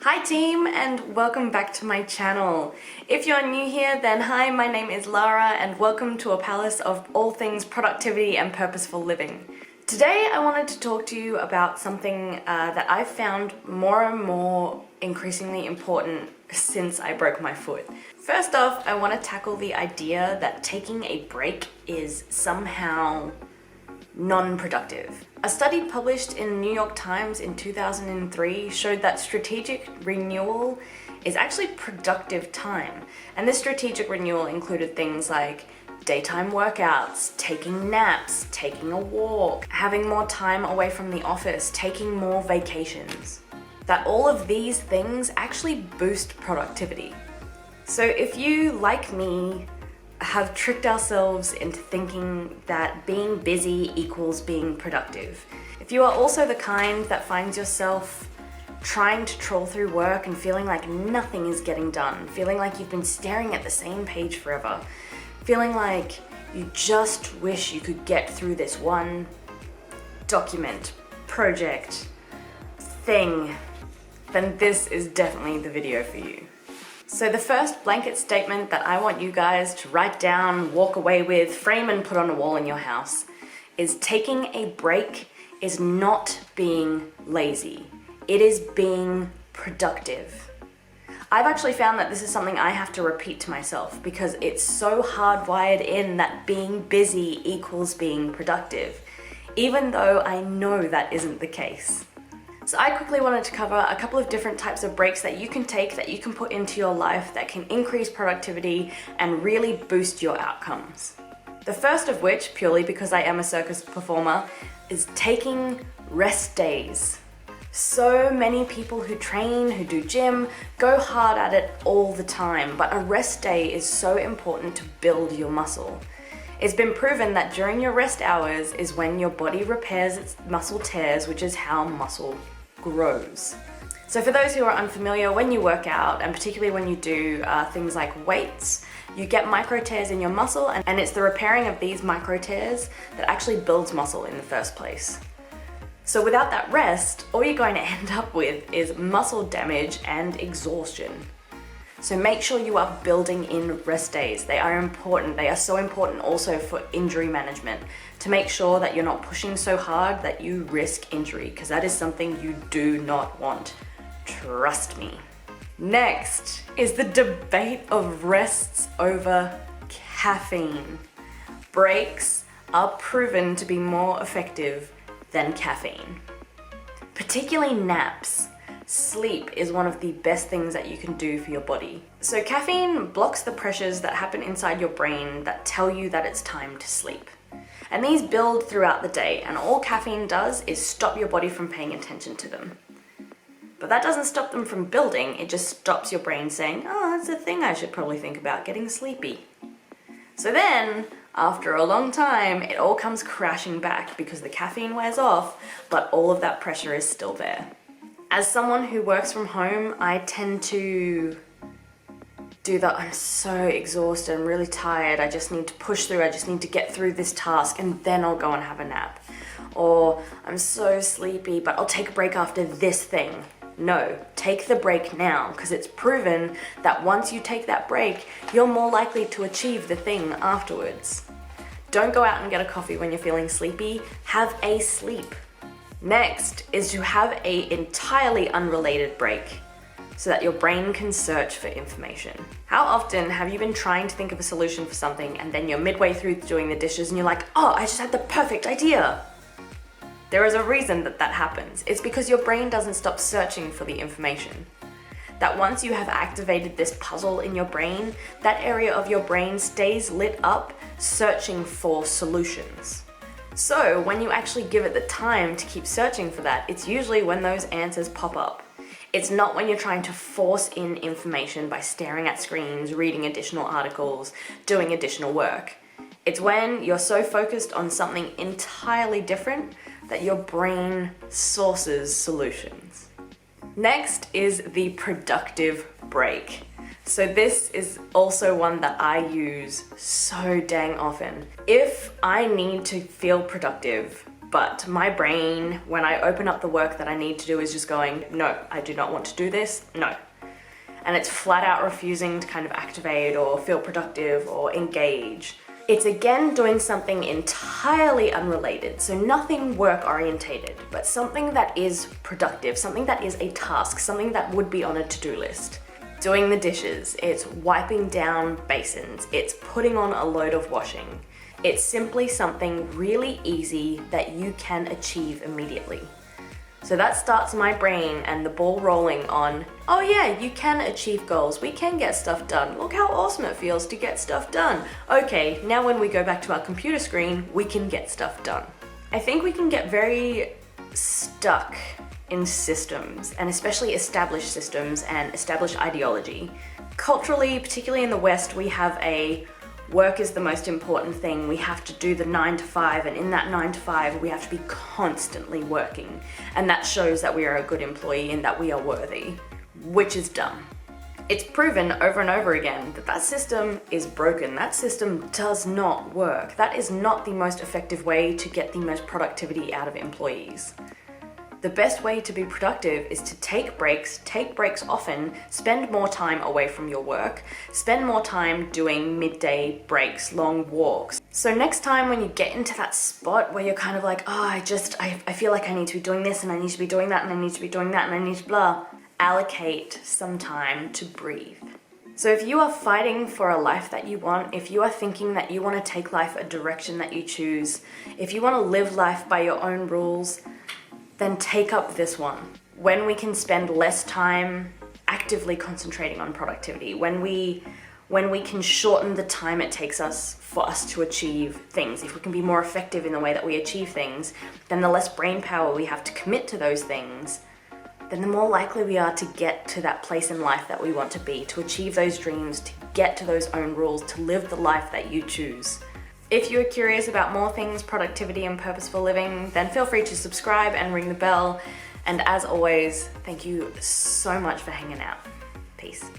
Hi team, and welcome back to my channel. If you're new here, then hi, my name is Lara and welcome to a palace of all things productivity and purposeful living. Today I wanted to talk to you about something that I've found more and more increasingly important since I broke my foot. First off, I want to tackle the idea that taking a break is somehow non-productive. A study published in New York Times in 2003 showed that strategic renewal is actually productive time. And this strategic renewal included things like daytime workouts, taking naps, taking a walk, having more time away from the office, taking more vacations. That all of these things actually boost productivity. So if you, like me, have tricked ourselves into thinking that being busy equals being productive. If you are also the kind that finds yourself trying to troll through work and feeling like nothing is getting done, feeling like you've been staring at the same page forever, feeling like you just wish you could get through this one document, project, thing, then this is definitely the video for you. So the first blanket statement that I want you guys to write down, walk away with, frame and put on a wall in your house is taking a break is not being lazy. It is being productive. I've actually found that this is something I have to repeat to myself because it's so hardwired in that being busy equals being productive, even though I know that isn't the case. So I quickly wanted to cover a couple of different types of breaks that you can take, that you can put into your life that can increase productivity and really boost your outcomes. The first of which, purely because I am a circus performer, is taking rest days. So many people who train, who do gym, go hard at it all the time, but a rest day is so important to build your muscle. It's been proven that during your rest hours is when your body repairs its muscle tears, which is how muscle grows. So for those who are unfamiliar, when you work out, and particularly when you do things like weights, you get micro tears in your muscle, and it's the repairing of these micro tears that actually builds muscle in the first place. So without that rest, all you're going to end up with is muscle damage and exhaustion. So make sure you are building in rest days. They are important. They are so important also for injury management, to make sure that you're not pushing so hard that you risk injury, because that is something you do not want. Trust me. Next is the debate of rests over caffeine. Breaks are proven to be more effective than caffeine. Particularly naps. Sleep is one of the best things that you can do for your body. So caffeine blocks the pressures that happen inside your brain that tell you that it's time to sleep. And these build throughout the day, and all caffeine does is stop your body from paying attention to them. But that doesn't stop them from building, it just stops your brain saying, oh, that's a thing I should probably think about, getting sleepy. So then, after a long time, it all comes crashing back because the caffeine wears off, but all of that pressure is still there. As someone who works from home, I tend to do that. I'm so exhausted, I'm really tired, I just need to push through, I just need to get through this task and then I'll go and have a nap. Or I'm so sleepy, but I'll take a break after this thing. No, take the break now, because it's proven that once you take that break, you're more likely to achieve the thing afterwards. Don't go out and get a coffee when you're feeling sleepy, have a sleep. Next is to have an entirely unrelated break so that your brain can search for information. How often have you been trying to think of a solution for something and then you're midway through doing the dishes and you're like, oh, I just had the perfect idea? There is a reason that happens. It's because your brain doesn't stop searching for the information. That once you have activated this puzzle in your brain, that area of your brain stays lit up searching for solutions. So when you actually give it the time to keep searching for that, it's usually when those answers pop up. It's not when you're trying to force in information by staring at screens, reading additional articles, doing additional work. It's when you're so focused on something entirely different that your brain sources solutions. Next is the productive break. So this is also one that I use so dang often. If I need to feel productive, But my brain, when I open up the work that I need to do, is just going, no, I do not want to do this, no. And it's flat out refusing to kind of activate or feel productive or engage. It's again doing something entirely unrelated, so nothing work orientated, but something that is productive, something that is a task, something that would be on a to-do list. Doing the dishes, it's wiping down basins, it's putting on a load of washing. It's simply something really easy that you can achieve immediately. So that starts my brain and the ball rolling on, oh yeah, you can achieve goals, we can get stuff done, look how awesome it feels to get stuff done. Okay, now when we go back to our computer screen, we can get stuff done. I think we can get very stuck in systems, and especially established systems and established ideology. Culturally, particularly in the West, we have a work is the most important thing. We have to do the 9 to 5, and in that 9 to 5, we have to be constantly working. And that shows that we are a good employee and that we are worthy, which is dumb. It's proven over and over again that that system is broken. That system does not work. That is not the most effective way to get the most productivity out of employees. The best way to be productive is to take breaks often, spend more time away from your work, spend more time doing midday breaks, long walks. So next time when you get into that spot where you're kind of like, oh, I feel like I need to be doing this and I need to be doing that and I need to be doing that and I need to blah, allocate some time to breathe. So if you are fighting for a life that you want, if you are thinking that you want to take life a direction that you choose, if you want to live life by your own rules, then take up this one. When we can spend less time actively concentrating on productivity, when we can shorten the time it takes us for us to achieve things, if we can be more effective in the way that we achieve things, then the less brain power we have to commit to those things, then the more likely we are to get to that place in life that we want to be, to achieve those dreams, to get to those own rules, to live the life that you choose. If you're curious about more things productivity and purposeful living, then feel free to subscribe and ring the bell. And as always, thank you so much for hanging out. Peace.